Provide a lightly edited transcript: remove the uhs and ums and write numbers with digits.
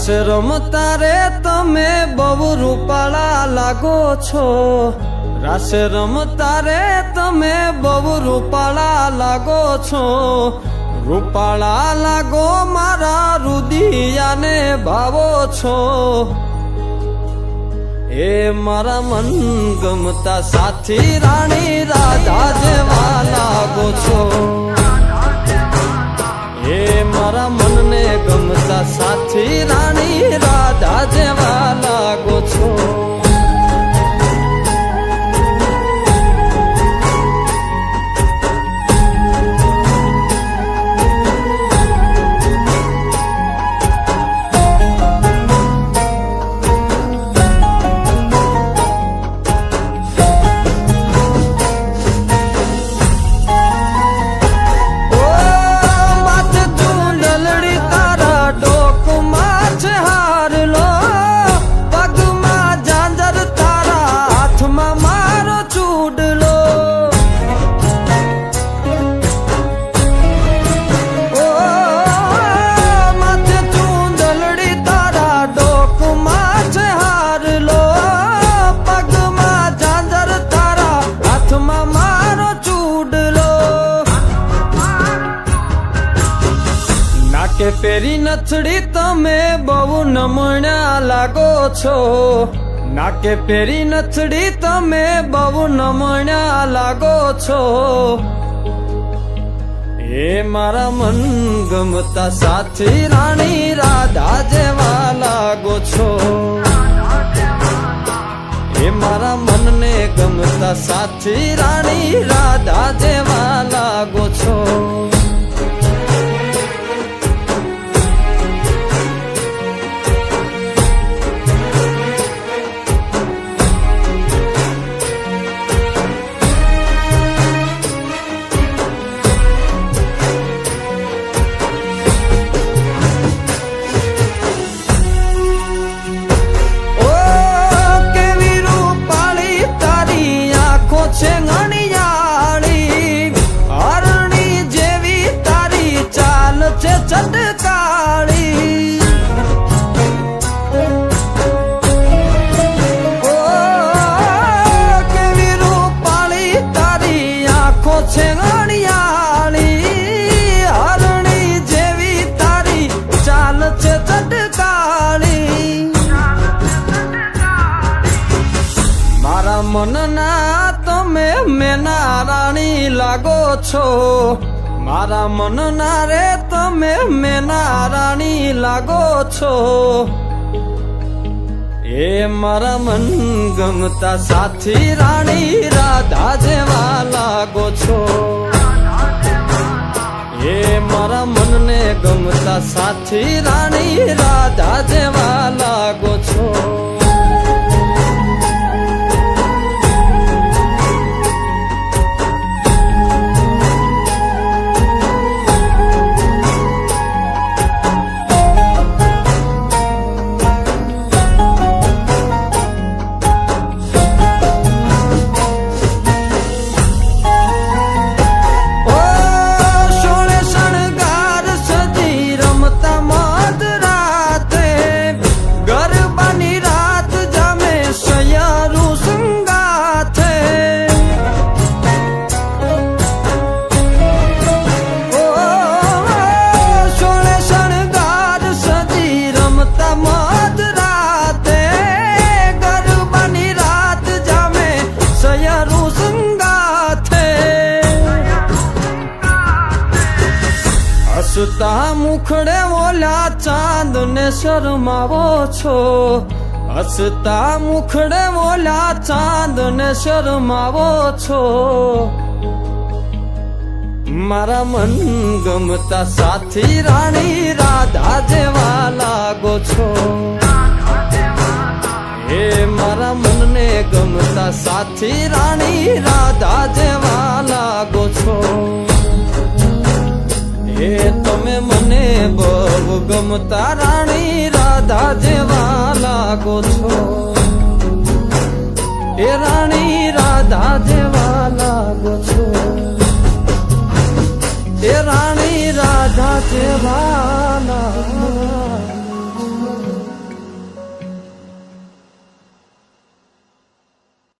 રાસ રમતા રે તમે બહુ રૂપાળા લાગો છો, રાસ રમતા રે તમે બહુ રૂપાળા લાગો છો, રૂપાળા લાગો મારા રુદિયાને ભાવો છો, એ મારા મન ગમતા સાથી રાણી રાધા જેવા લાગો છો, એ મારા મનને ગમતા સાથી રાણી રાધા જેવા લાગો છો. કે પેરી નથડી તમે બહુ નમણ્યા લાગો છો, નાકે પેરી નથડી તમે બહુ નમણ્યા લાગો છો, એ મારા મન ગમતા સાથી રાણી રાધા જેવા લાગો છો, એ મારા મનને ગમતા સાથી રાણી રાધા જેવા લાગો છો. ચટકાળી ઓ કેવી રૂપાળી તારી આંખો છે અણિયાળી, હરણી જેવી તારી ચાલ છે ચટકાળી, મારા મનના તમે મેના રાણી લાગો છો, મારા મનના રે તમે મેના રાણી લાગો છો, એ મારા મન ગમતા સાથી રાણી રાધા જેવા લાગો છો, એ મારા મનને ગમતા સાથી રાણી રાધા જેવા લાગો છો. હસતા મુખડે ઓલા ચાંદ ને શરમાવો છો, હસતા મુખડે ઓલા ચાંદ ને શરમાવો છો, મારા મન ગમતા સાથી રાણી રાધા જેવા લાગો છો, એ મારા મનને ગમતા સાથી રાણી રાધા જેવા લાગો છો, એ તમે મને બહુ ગમતા રાણી રાધા જેવા લાગો છો, એ રાણી રાધા જેવા લાગો છો, એ રાણી રાધા જેવા